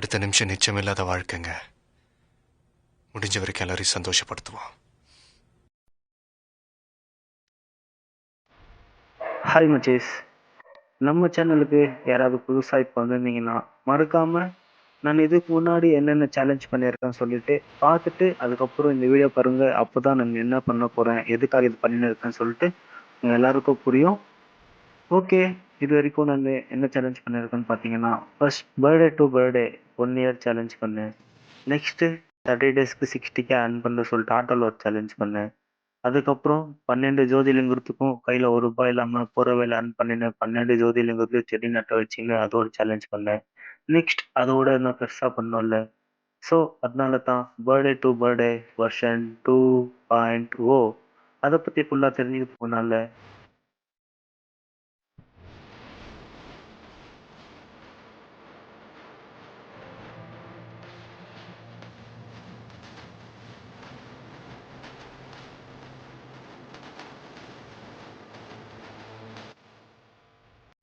அடுத்த நிமிஷம் நிச்சயமில்லாத வாழ்க்கைங்க. முடிஞ்ச வரைக்கும் எல்லாரையும் சந்தோஷப்படுத்துவோம். ஹாய் மச்சேஸ், நம்ம சேனலுக்கு யாராவது புதுசாக இப்போ வந்திருந்தீங்கன்னா மறக்காமல் நான் இதுக்கு முன்னாடி என்னென்ன சேலஞ்ச் பண்ணியிருக்கேன்னு சொல்லிட்டு பார்த்துட்டு அதுக்கப்புறம் இந்த வீடியோ பாருங்கள். அப்போ தான் நான் என்ன பண்ண போகிறேன், எதுக்காக இது பண்ணின்னு இருக்கேன்னு சொல்லிட்டு எல்லாருக்கும் புரியும். ஓகே, இது வரைக்கும் நான் என்ன சேலஞ்ச் பண்ணியிருக்கேன்னு பார்த்தீங்கன்னா, first birthday to birthday 1 year challenge பண்ணேன். நெக்ஸ்ட்டு 30 டேஸ்க்கு 60K earn பண்ண சொல்லிட்டு ஆட்டோவில் ஒரு சேலஞ்ச் பண்ணேன். அதுக்கப்புறம் 12 ஜோதிலிங்கத்துக்கும் கையில் ₹1 இல்லாமல் போகிற வேலை earn பண்ணினேன். 12 ஜோதிலிங்கத்துலையும் செடி நட்ட வச்சிங்க, அது ஒரு சேலஞ்ச் பண்ணேன். நெக்ஸ்ட் அதோட நான் பெருசாக பண்ணோம்ல, ஸோ அதனால தான் பர்த்டே டு பர்த்டே வெர்ஷன் 2.0 அதை பற்றி ஃபுல்லாக தெரிஞ்சுக்கிட்டு போனால.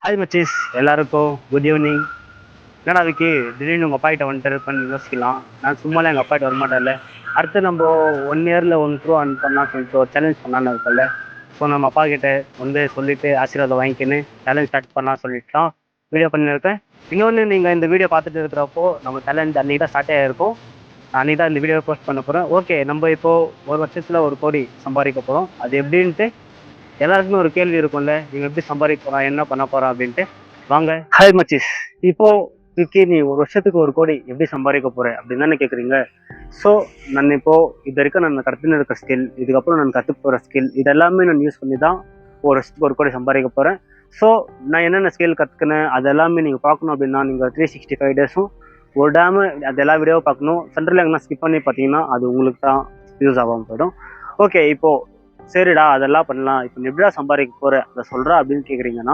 ஹாய் மச்சீஸ், எல்லாருக்கும் குட் ஈவினிங். என்னடா விக்கி திடீர்னு உங்கள் அப்பாகிட்ட வந்துட்டு பண்ணி யோசிக்கலாம். நான் சும்மாலாம் எங்கள் அப்பாகிட்ட வரமாட்டேன்ல. அடுத்து நம்ம 1 இயரில் 1 crore earn பண்ணலாம் சொல்லிட்டு ஒரு சேலஞ்ச் பண்ணலான்னு இருக்கல. ஸோ நம்ம அப்பா கிட்ட வந்து சொல்லிட்டு ஆசீர்வாதம் வாங்கிக்கின்னு சேலஞ்ச் ஸ்டார்ட் பண்ணலாம் சொல்லிட்டு தான் வீடியோ பண்ணியிருக்கேன். இன்னொன்று, நீங்கள் இந்த வீடியோ பார்த்துட்டு இருக்கிறப்போ நம்ம சேலஞ்ச் அன்றைக்கி தான் ஸ்டார்ட் ஆகிருக்கும். அன்றைக்கி தான் இந்த வீடியோ போஸ்ட் பண்ண போகிறேன். ஓகே, நம்ம இப்போது 1 வருஷத்தில் 1 கோடி சம்பாதிக்க போகிறோம். அது எப்படின்ட்டு எல்லாருக்குமே ஒரு கேள்வி இருக்கும்ல, நீங்க எப்படி சம்பாதிக்க போறா, என்ன பண்ண போறா அப்படின்ட்டு. வாங்க. ஹாய் மச்சிஸ், இப்போ விக்கி நீ 1 வருஷத்துக்கு 1 கோடி எப்படி சம்பாதிக்க போற அப்படின்னு தானே கேக்குறீங்க. ஸோ நான் இப்போ இது வரைக்கும் நான் கற்றுன்னு இருக்க ஸ்கில், இதுக்கப்புறம் நான் கற்றுக்க போகிற ஸ்கில், இதெல்லாமே நான் யூஸ் பண்ணி தான் 1 வருஷத்துக்கு 1 கோடி சம்பாதிக்க போகிறேன். ஸோ நான் என்னென்ன ஸ்கில் கற்றுக்கினேன் அது எல்லாமே நீங்கள் பார்க்கணும் அப்படின்னா நீங்கள் 365 டேஸும் ஒரு டேமு அது எல்லா வீடியோவும் பார்க்கணும். சென்ட்ரல் எங்கன்னா ஸ்கிப் பண்ணி பார்த்தீங்கன்னா அது உங்களுக்கு தான் யூஸ் ஆகாமல் போயிடும். ஓகே, இப்போது சரிடா அதெல்லாம் பண்ணலாம், இப்போ நீ எப்படிடா சம்பாதிக்க போகிற அதை சொல்கிறா அப்படின்னு கேட்குறீங்கன்னா,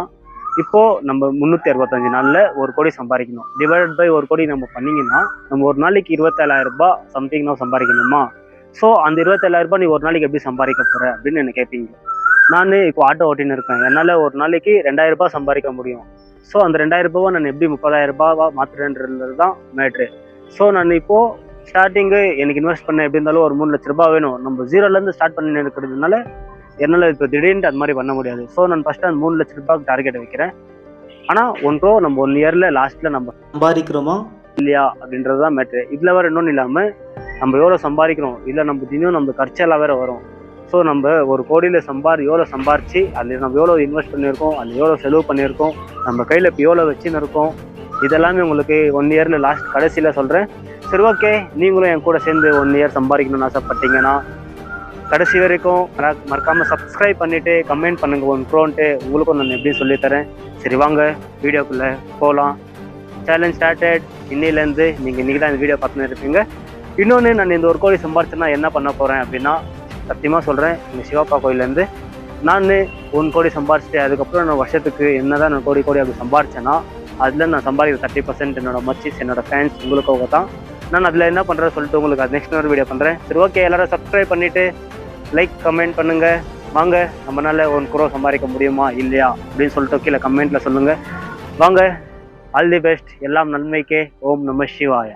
இப்போது நம்ம 365 நாளில் 1 கோடி சம்பாதிக்கணும். டிவைடட் பை 1 கோடி நம்ம பண்ணிங்கன்னா நம்ம ஒரு நாளைக்கு 27,000 சம்திங் தான் சம்பாதிக்கணுமா. ஸோ அந்த 27,000 நீ ஒரு நாளைக்கு எப்படி சம்பாதிக்க போகிற அப்படின்னு என்ன கேட்பீங்க. நான் இப்போ ஆட்டோ ஓட்டின்னு இருக்கேன், என்னால் ஒரு நாளைக்கு 2,000 சம்பாதிக்க முடியும். ஸோ அந்த 2,000 நான் எப்படி 30,000 மாற்றுறேன்றது தான் மேட்ரு. ஸோ நான் இப்போது ஸ்டார்டிங்கு எனக்கு இன்வெஸ்ட் பண்ண எப்படி இருந்தாலும் ஒரு 3 லட்ச ரூபாய் வேணும். நம்ம 0லேருந்து ஸ்டார்ட் பண்ணி இருக்கிறதுனால என்னால் இப்போ திடீர்னு அது மாதிரி பண்ண முடியாது. ஸோ நான் ஃபஸ்ட்டு அந்த 3 லட்ச ரூபாய்க்கு டார்கெட் வைக்கிறேன். ஆனால் 1 crore நம்ம 1 இயரில் லாஸ்ட்டில் நம்ம சம்பாதிக்கிறோமா இல்லையா அப்படின்றது தான் மேட்ரு. இதில் வேறு இன்னொன்று இல்லாமல் நம்ம எவ்வளோ சம்பாதிக்கிறோம், இல்லை நம்ம தினம் நம்ம கர்ச்செல்லாம் வேறு வரும். ஸோ நம்ம 1 கோடியில் எவ்வளோ சம்பாரிச்சு அதில் நம்ம எவ்வளோ இன்வெஸ்ட் பண்ணியிருக்கோம், அதில் எவ்வளோ செலவு பண்ணியிருக்கோம், நம்ம கையில் இப்போ எவ்வளோ வச்சுன்னு இருக்கோம், இதெல்லாமே உங்களுக்கு 1 இயரில் லாஸ்ட் கடைசியில் சொல்கிறேன். சரி, ஓகே, நீங்களும் என் கூட சேர்ந்து 1 இயர் சம்பாதிக்கணும்னு ஆசைப்பட்டீங்கன்னா கடைசி வரைக்கும் மறக்காமல் சப்ஸ்கிரைப் பண்ணிவிட்டு கமெண்ட் பண்ணுங்கள் 1 crore உங்களுக்கும் நான் எப்படி சொல்லித்தரேன். சரி வாங்க வீடியோக்குள்ளே போகலாம். Challenge started. இன்னிலேருந்து நீங்கள் இன்றைக்கி தான் இந்த வீடியோ பார்த்துன்னு இருப்பீங்க. இன்னொன்று, நான் இந்த 1 கோடி சம்பாரிச்சேன்னா என்ன பண்ண போகிறேன் அப்படின்னா சத்தியமாக சொல்கிறேன், இந்த சிவப்பா கோயிலேருந்து நான் 1 கோடி சம்பாரிச்சிட்டு அதுக்கப்புறம் நான் வருஷத்துக்கு என்ன தான் நான் கோடி அப்படி சம்பாரிச்சேன்னா அதில் நான் சம்பாதிக்கிற 30% என்னோட மச்சிஸ், என்னோட ஃபேன்ஸ் உங்களுக்காக தான். நான் அதில் என்ன பண்ணுறேன்னு சொல்லிட்டு உங்களுக்கு அது நெக்ஸ்ட் ஒரு வீடியோ பண்ணுறேன். சரி, ஓகே, எல்லோரும் சப்ஸ்கிரைப் பண்ணிவிட்டு லைக் கமெண்ட் பண்ணுங்கள். வாங்க, நம்மளால் 1 crore சம்பாதிக்க முடியுமா இல்லையா அப்படின்னு சொல்லிட்டு கீழே கமெண்ட்டில் சொல்லுங்கள். வாங்க, ஆல் தி பெஸ்ட், எல்லாம் நன்மைக்கே. ஓம் நம சிவாய.